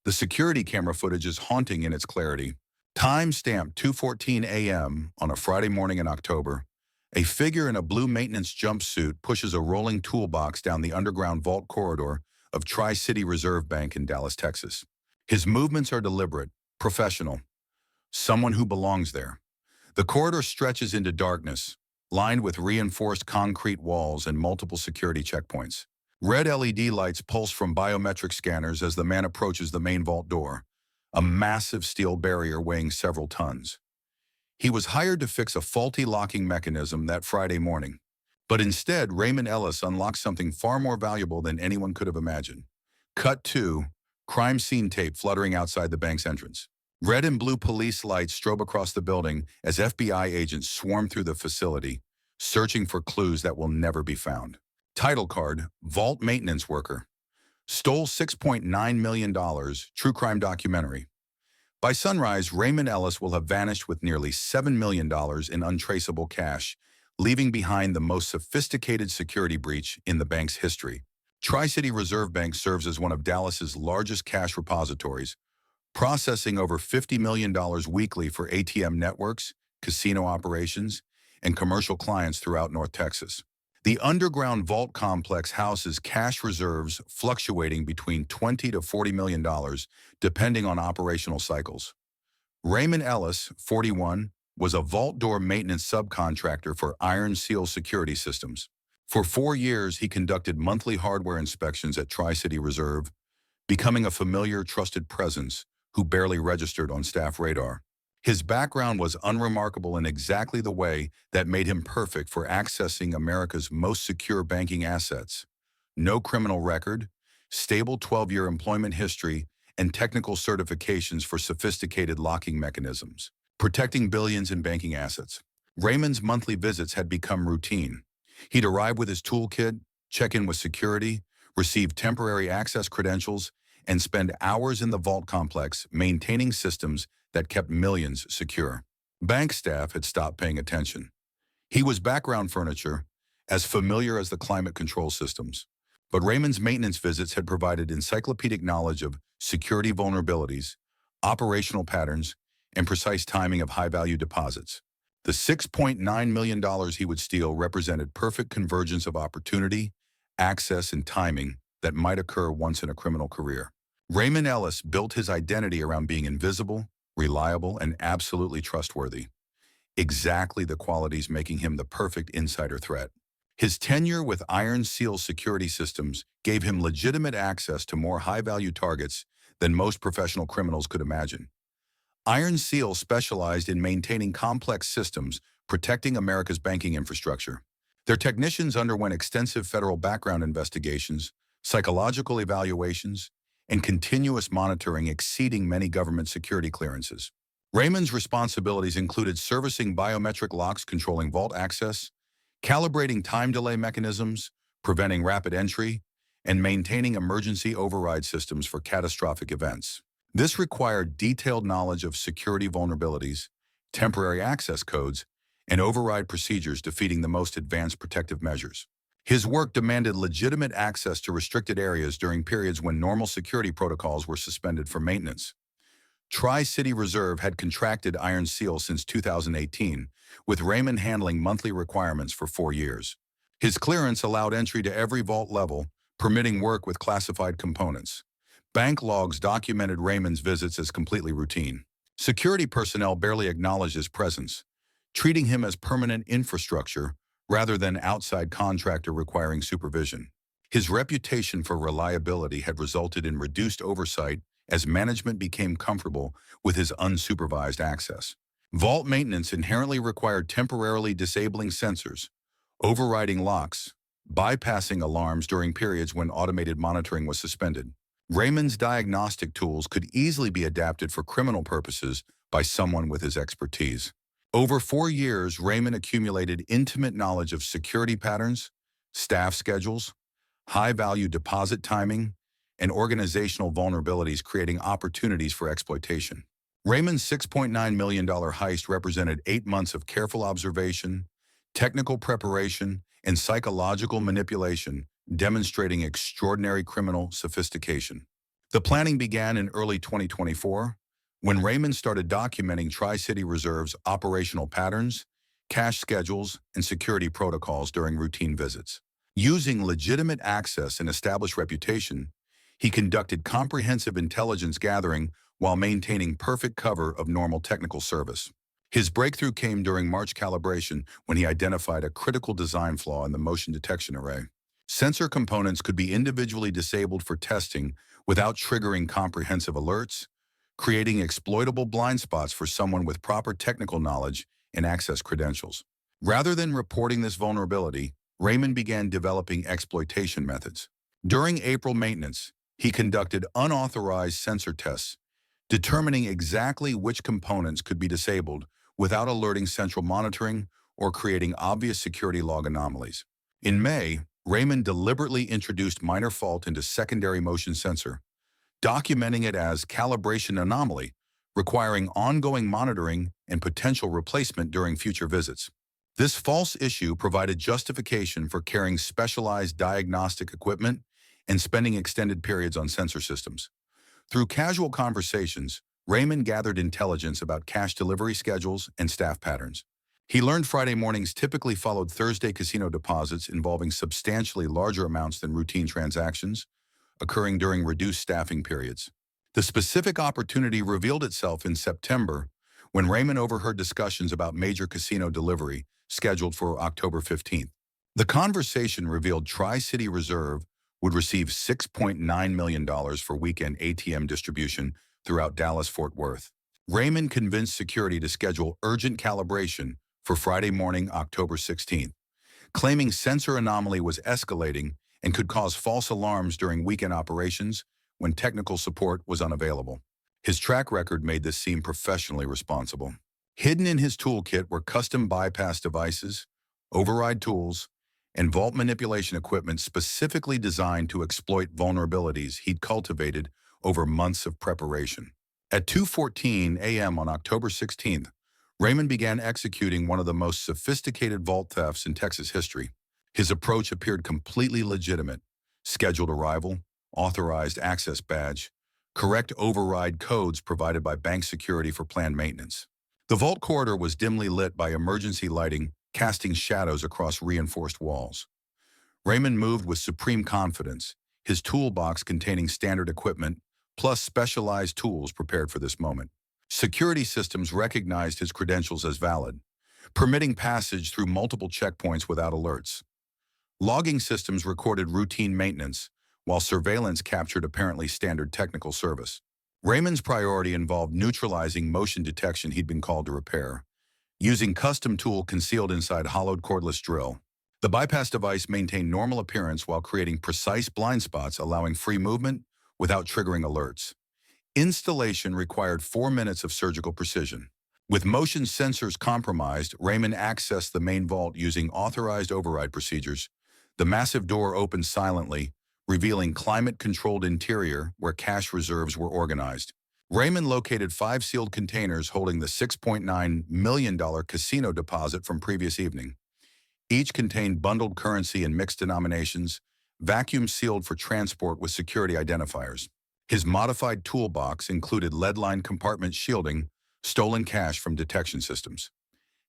The security camera footage is haunting in its clarity. Time-stamped 2:14 a.m. on a Friday morning in October, a figure in a blue maintenance jumpsuit pushes a rolling toolbox down the underground vault corridor of Tri-City Reserve Bank in Dallas, Texas. His movements are deliberate, professional, someone who belongs there. The corridor stretches into darkness, lined with reinforced concrete walls and multiple security checkpoints. Red LED lights pulse from biometric scanners as the man approaches the main vault door, a massive steel barrier weighing several tons. He was hired to fix a faulty locking mechanism that Friday morning. But instead, Raymond Ellis unlocked something far more valuable than anyone could have imagined. Cut 2, crime scene tape fluttering outside the bank's entrance. Red and blue police lights strobe across the building as FBI agents swarm through the facility, searching for clues that will never be found. Title card, Vault Maintenance Worker. Stole $6.9 million, true crime documentary. By sunrise, Raymond Ellis will have vanished with nearly $7 million in untraceable cash, leaving behind the most sophisticated security breach in the bank's history. Tri-City Reserve Bank serves as one of Dallas's largest cash repositories, processing over $50 million weekly for ATM networks, casino operations, and commercial clients throughout North Texas. The underground vault complex houses cash reserves fluctuating between $20 to $40 million, depending on operational cycles. Raymond Ellis, 41, was a vault door maintenance subcontractor for Iron Seal Security Systems. For 4 years, he conducted monthly hardware inspections at Tri-City Reserve, becoming a familiar, trusted presence who barely registered on staff radar. His background was unremarkable in exactly the way that made him perfect for accessing America's most secure banking assets. No criminal record, stable 12-year employment history, and technical certifications for sophisticated locking mechanisms, protecting billions in banking assets. Raymond's monthly visits had become routine. He'd arrive with his toolkit, check in with security, receive temporary access credentials, and spend hours in the vault complex maintaining systems that kept millions secure. Bank staff had stopped paying attention. He was background furniture, as familiar as the climate control systems. But Raymond's maintenance visits had provided encyclopedic knowledge of security vulnerabilities, operational patterns, and precise timing of high-value deposits. The $6.9 million he would steal represented perfect convergence of opportunity, access, and timing that might occur once in a criminal career. Raymond Ellis built his identity around being invisible, reliable, and absolutely trustworthy. Exactly the qualities making him the perfect insider threat. His tenure with Iron Seal Security Systems gave him legitimate access to more high-value targets than most professional criminals could imagine. Iron Seal specialized in maintaining complex systems protecting America's banking infrastructure. Their technicians underwent extensive federal background investigations, psychological evaluations, and continuous monitoring exceeding many government security clearances. Raymond's responsibilities included servicing biometric locks controlling vault access, calibrating time delay mechanisms, preventing rapid entry, and maintaining emergency override systems for catastrophic events. This required detailed knowledge of security vulnerabilities, temporary access codes, and override procedures defeating the most advanced protective measures. His work demanded legitimate access to restricted areas during periods when normal security protocols were suspended for maintenance. Tri-City Reserve had contracted Iron Seal since 2018, with Raymond handling monthly requirements for 4 years. His clearance allowed entry to every vault level, permitting work with classified components. Bank logs documented Raymond's visits as completely routine. Security personnel barely acknowledged his presence, treating him as permanent infrastructure rather than outside contractor requiring supervision. His reputation for reliability had resulted in reduced oversight as management became comfortable with his unsupervised access. Vault maintenance inherently required temporarily disabling sensors, overriding locks, bypassing alarms during periods when automated monitoring was suspended. Raymond's diagnostic tools could easily be adapted for criminal purposes by someone with his expertise. Over 4 years, Raymond accumulated intimate knowledge of security patterns, staff schedules, high-value deposit timing, and organizational vulnerabilities, creating opportunities for exploitation. Raymond's $6.9 million heist represented 8 months of careful observation, technical preparation, and psychological manipulation, demonstrating extraordinary criminal sophistication. The planning began in early 2024 when Raymond started documenting Tri-City Reserve's operational patterns, cash schedules, and security protocols during routine visits. Using legitimate access and established reputation, he conducted comprehensive intelligence gathering while maintaining perfect cover of normal technical service. His breakthrough came during March calibration when he identified a critical design flaw in the motion detection array. Sensor components could be individually disabled for testing without triggering comprehensive alerts, creating exploitable blind spots for someone with proper technical knowledge and access credentials. Rather than reporting this vulnerability, Raymond began developing exploitation methods. During April maintenance, he conducted unauthorized sensor tests, determining exactly which components could be disabled without alerting central monitoring or creating obvious security log anomalies. In May, Raymond deliberately introduced minor fault into secondary motion sensor, documenting it as calibration anomaly, requiring ongoing monitoring and potential replacement during future visits. This false issue provided justification for carrying specialized diagnostic equipment and spending extended periods on sensor systems. Through casual conversations, Raymond gathered intelligence about cash delivery schedules and staff patterns. He learned Friday mornings typically followed Thursday casino deposits involving substantially larger amounts than routine transactions, occurring during reduced staffing periods. The specific opportunity revealed itself in September when Raymond overheard discussions about major casino delivery scheduled for October 15th. The conversation revealed Tri-City Reserve would receive $6.9 million for weekend ATM distribution throughout Dallas-Fort Worth. Raymond convinced security to schedule urgent calibration for Friday morning, October 16th, claiming sensor anomaly was escalating and could cause false alarms during weekend operations when technical support was unavailable. His track record made this seem professionally responsible. Hidden in his toolkit were custom bypass devices, override tools, and vault manipulation equipment specifically designed to exploit vulnerabilities he'd cultivated over months of preparation. At 2:14 a.m. on October 16th, Raymond began executing one of the most sophisticated vault thefts in Texas history. His approach appeared completely legitimate: scheduled arrival, authorized access badge, correct override codes provided by bank security for planned maintenance. The vault corridor was dimly lit by emergency lighting, casting shadows across reinforced walls. Raymond moved with supreme confidence, his toolbox containing standard equipment, plus specialized tools prepared for this moment. Security systems recognized his credentials as valid, permitting passage through multiple checkpoints without alerts. Logging systems recorded routine maintenance, while surveillance captured apparently standard technical service. Raymond's priority involved neutralizing motion detection he'd been called to repair, using custom tool concealed inside hollowed cordless drill. The bypass device maintained normal appearance while creating precise blind spots, allowing free movement without triggering alerts. Installation required 4 minutes of surgical precision. With motion sensors compromised, Raymond accessed the main vault using authorized override procedures. The massive door opened silently, revealing climate-controlled interior where cash reserves were organized. Raymond located 5 sealed containers holding the $6.9 million casino deposit from previous evening. Each contained bundled currency in mixed denominations, vacuum-sealed for transport with security identifiers. His modified toolbox included lead-lined compartment shielding stolen cash from detection systems.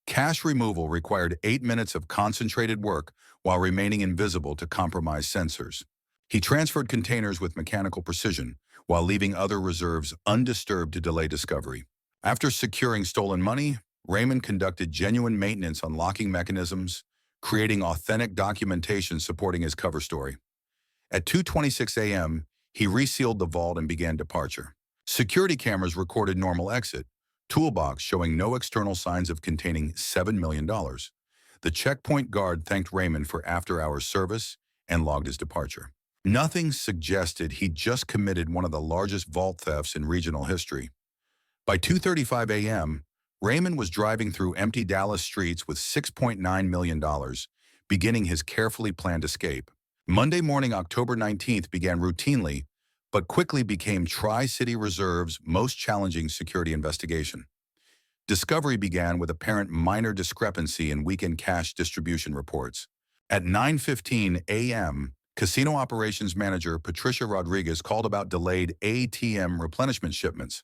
Cash removal required 8 minutes of concentrated work while remaining invisible to compromised sensors. He transferred containers with mechanical precision while leaving other reserves undisturbed to delay discovery. After securing stolen money, Raymond conducted genuine maintenance on locking mechanisms, creating authentic documentation supporting his cover story. At 2:26 a.m., he resealed the vault and began departure. Security cameras recorded normal exit, toolbox showing no external signs of containing $7 million. The checkpoint guard thanked Raymond for after-hours service and logged his departure. Nothing suggested he'd just committed one of the largest vault thefts in regional history. By 2:35 a.m., Raymond was driving through empty Dallas streets with $6.9 million, beginning his carefully planned escape. Monday morning, October 19th, began routinely, but quickly became Tri-City Reserve's most challenging security investigation. Discovery began with apparent minor discrepancy in weekend cash distribution reports. At 9:15 a.m., Casino operations manager Patricia Rodriguez called about delayed ATM replenishment shipments.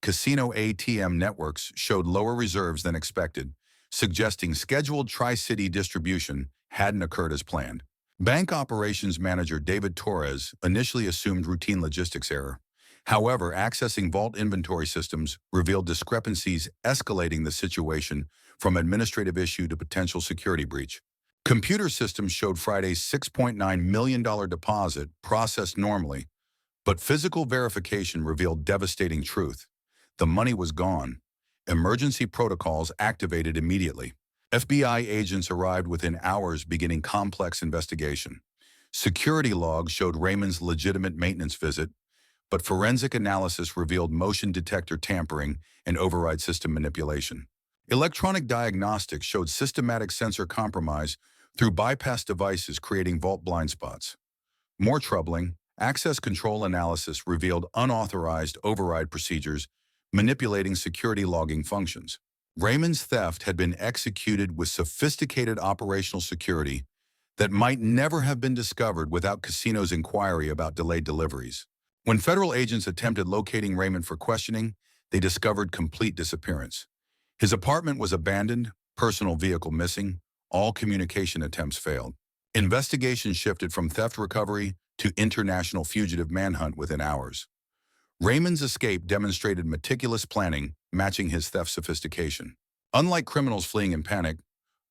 Casino ATM networks showed lower reserves than expected, suggesting scheduled Tri-City distribution hadn't occurred as planned. Bank operations manager David Torres initially assumed routine logistics error. However, accessing vault inventory systems revealed discrepancies, escalating the situation from administrative issue to potential security breach. Computer systems showed Friday's $6.9 million deposit processed normally, but physical verification revealed devastating truth. The money was gone. Emergency protocols activated immediately. FBI agents arrived within hours, beginning complex investigation. Security logs showed Raymond's legitimate maintenance visit, but forensic analysis revealed motion detector tampering and override system manipulation. Electronic diagnostics showed systematic sensor compromise through bypass devices, creating vault blind spots. More troubling, access control analysis revealed unauthorized override procedures manipulating security logging functions. Raymond's theft had been executed with sophisticated operational security that might never have been discovered without Casino's inquiry about delayed deliveries. When federal agents attempted locating Raymond for questioning, they discovered complete disappearance. His apartment was abandoned, personal vehicle missing, all communication attempts failed. Investigation shifted from theft recovery to international fugitive manhunt within hours. Raymond's escape demonstrated meticulous planning, matching his theft sophistication. Unlike criminals fleeing in panic,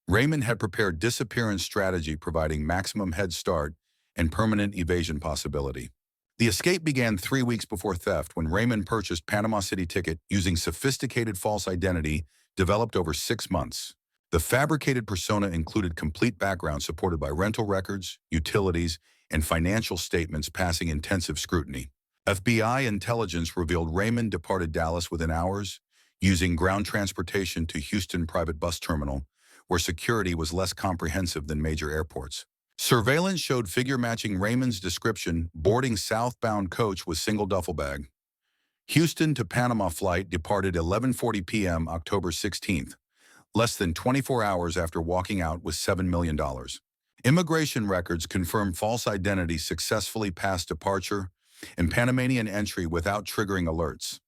Raymond had prepared disappearance strategy, providing maximum head start and permanent evasion possibility. The escape began 3 weeks before theft when Raymond purchased Panama City ticket using sophisticated false identity developed over 6 months. The fabricated persona included complete background supported by rental records, utilities, and financial statements passing intensive scrutiny. FBI intelligence revealed Raymond departed Dallas within hours, using ground transportation to Houston private bus terminal, where security was less comprehensive than major airports. Surveillance showed figure matching Raymond's description, boarding southbound coach with single duffel bag. Houston to Panama flight departed 11:40 p.m. October 16th, less than 24 hours after walking out with $7 million. Immigration records confirmed false identity successfully passed departure and Panamanian entry without triggering alerts.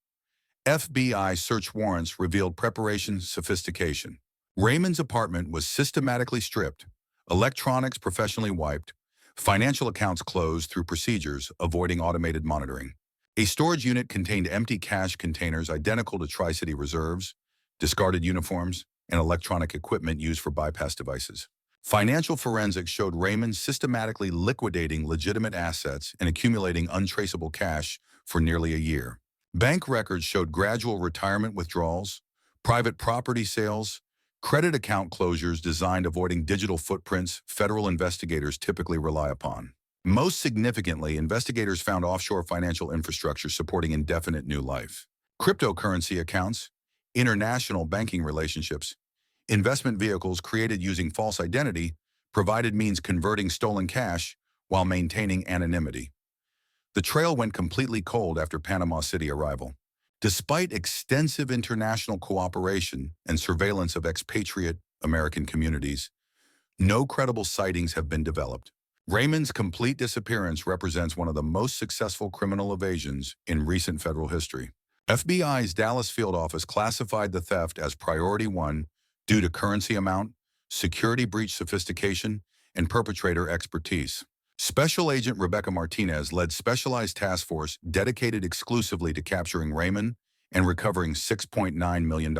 FBI search warrants revealed preparation sophistication. Raymond's apartment was systematically stripped, electronics professionally wiped, financial accounts closed through procedures avoiding automated monitoring. A storage unit contained empty cash containers identical to Tri-City reserves, discarded uniforms, and electronic equipment used for bypass devices. Financial forensics showed Raymond systematically liquidating legitimate assets and accumulating untraceable cash for nearly a year. Bank records showed gradual retirement withdrawals, private property sales, credit account closures designed avoiding digital footprints federal investigators typically rely upon. Most significantly, investigators found offshore financial infrastructure supporting indefinite new life. Cryptocurrency accounts, international banking relationships, investment vehicles created using false identity provided means converting stolen cash while maintaining anonymity. The trail went completely cold after Panama City arrival. Despite extensive international cooperation and surveillance of expatriate American communities, no credible sightings have been developed. Raymond's complete disappearance represents one of the most successful criminal evasions in recent federal history. FBI's Dallas field office classified the theft as Priority 1 due to currency amount, security breach sophistication, and perpetrator expertise. Special Agent Rebecca Martinez led specialized task force dedicated exclusively to capturing Raymond and recovering $6.9 million.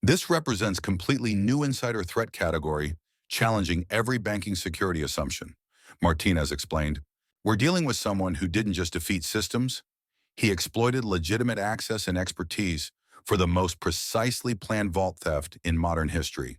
This represents completely new insider threat category, challenging every banking security assumption. Martinez explained, "We're dealing with someone who didn't just defeat systems, he exploited legitimate access and expertise for the most precisely planned vault theft in modern history."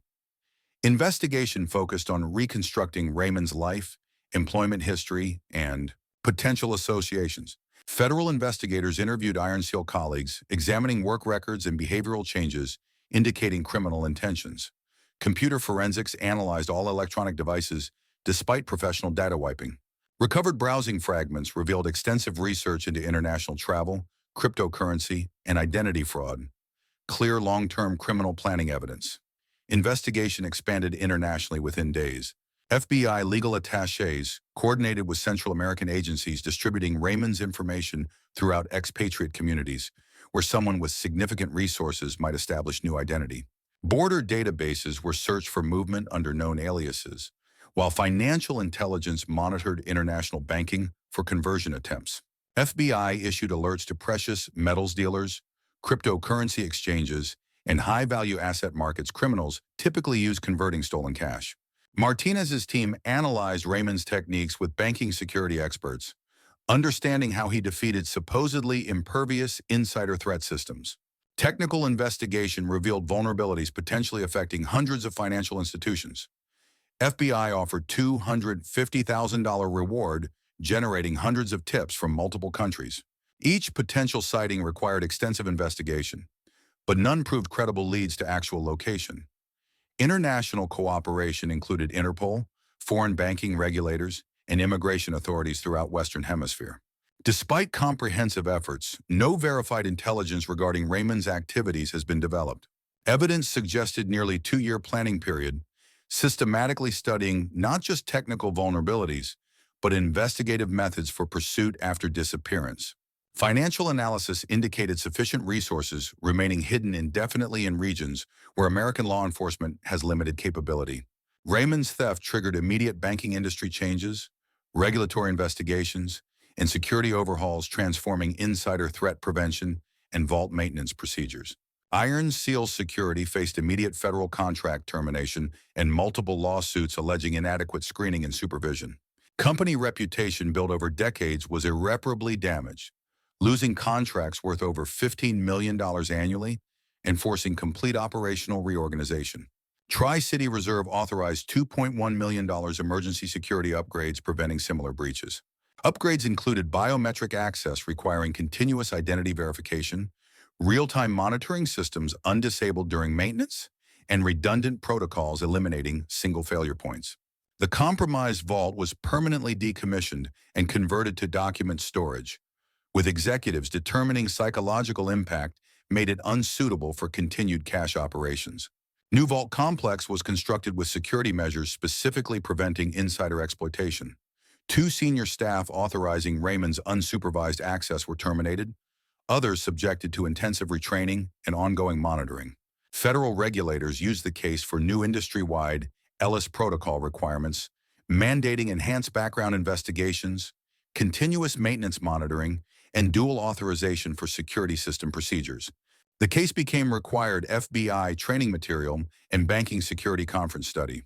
Investigation focused on reconstructing Raymond's life, employment history, and potential associations. Federal investigators interviewed Iron Seal colleagues, examining work records and behavioral changes indicating criminal intentions. Computer forensics analyzed all electronic devices despite professional data wiping. Recovered browsing fragments revealed extensive research into international travel, cryptocurrency, and identity fraud. Clear long-term criminal planning evidence. Investigation expanded internationally within days. FBI legal attachés coordinated with Central American agencies distributing Raymond's information throughout expatriate communities, where someone with significant resources might establish new identity. Border databases were searched for movement under known aliases, while financial intelligence monitored international banking for conversion attempts. FBI issued alerts to precious metals dealers, cryptocurrency exchanges, and high-value asset markets criminals typically use converting stolen cash. Martinez's team analyzed Raymond's techniques with banking security experts, understanding how he defeated supposedly impervious insider threat systems. Technical investigation revealed vulnerabilities potentially affecting hundreds of financial institutions. FBI offered $250,000 reward, generating hundreds of tips from multiple countries. Each potential sighting required extensive investigation, but none proved credible leads to actual location. International cooperation included Interpol, foreign banking regulators, and immigration authorities throughout Western Hemisphere. Despite comprehensive efforts, no verified intelligence regarding Raymond's activities has been developed. Evidence suggested nearly 2-year planning period, systematically studying not just technical vulnerabilities, but investigative methods for pursuit after disappearance. Financial analysis indicated sufficient resources remaining hidden indefinitely in regions where American law enforcement has limited capability. Raymond's theft triggered immediate banking industry changes, regulatory investigations, and security overhauls transforming insider threat prevention and vault maintenance procedures. Iron Seal Security faced immediate federal contract termination and multiple lawsuits alleging inadequate screening and supervision. Company reputation built over decades was irreparably damaged, losing contracts worth over $15 million annually and forcing complete operational reorganization. Tri-City Reserve authorized $2.1 million emergency security upgrades preventing similar breaches. Upgrades included biometric access requiring continuous identity verification, real-time monitoring systems undisabled during maintenance, and redundant protocols eliminating single failure points. The compromised vault was permanently decommissioned and converted to document storage, with executives determining psychological impact made it unsuitable for continued cash operations. New Vault Complex was constructed with security measures specifically preventing insider exploitation. 2 senior staff authorizing Raymond's unsupervised access were terminated, others subjected to intensive retraining and ongoing monitoring. Federal regulators used the case for new industry-wide Ellis Protocol requirements, mandating enhanced background investigations, continuous maintenance monitoring, and dual authorization for security system procedures. The case became required FBI training material and banking security conference study.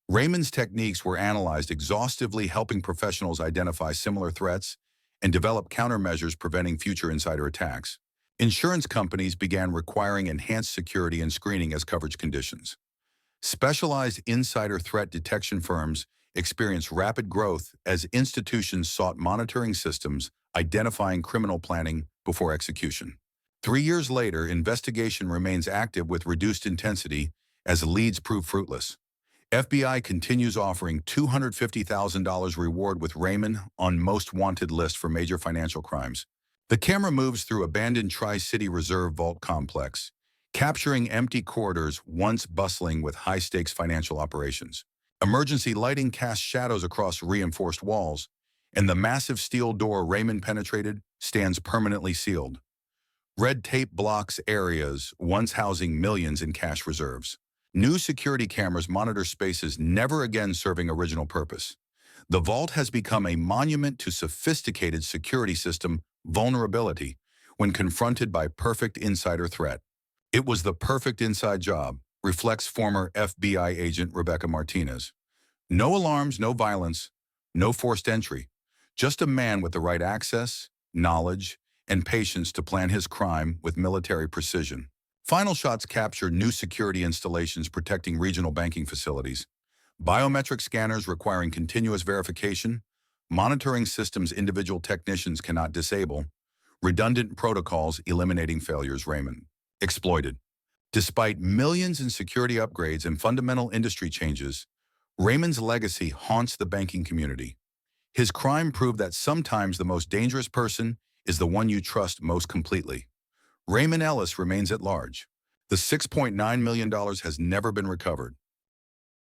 Raymond's techniques were analyzed exhaustively, helping professionals identify similar threats and develop countermeasures preventing future insider attacks. Insurance companies began requiring enhanced security and screening as coverage conditions. Specialized insider threat detection firms experienced rapid growth as institutions sought monitoring systems identifying criminal planning before execution. 3 years later, investigation remains active with reduced intensity as leads prove fruitless. FBI continues offering $250,000 reward with Raymond on most wanted list for major financial crimes. The camera moves through abandoned Tri-City Reserve Vault Complex, capturing empty corridors once bustling with high-stakes financial operations. Emergency lighting casts shadows across reinforced walls, and the massive steel door Raymond penetrated stands permanently sealed. Red tape blocks areas once housing millions in cash reserves. New security cameras monitor spaces never again serving original purpose. The vault has become a monument to sophisticated security system vulnerability when confronted by perfect insider threat. It was the perfect inside job, reflects former FBI agent Rebecca Martinez. No alarms, no violence, no forced entry. Just a man with the right access, knowledge, and patience to plan his crime with military precision. Final shots capture new security installations protecting regional banking facilities, biometric scanners requiring continuous verification, monitoring systems individual technicians cannot disable, redundant protocols eliminating failures. Raymond exploited. Despite millions in security upgrades and fundamental industry changes, Raymond's legacy haunts the banking community. His crime proved that sometimes the most dangerous person is the one you trust most completely. Raymond Ellis remains at large. The $6.9 million has never been recovered.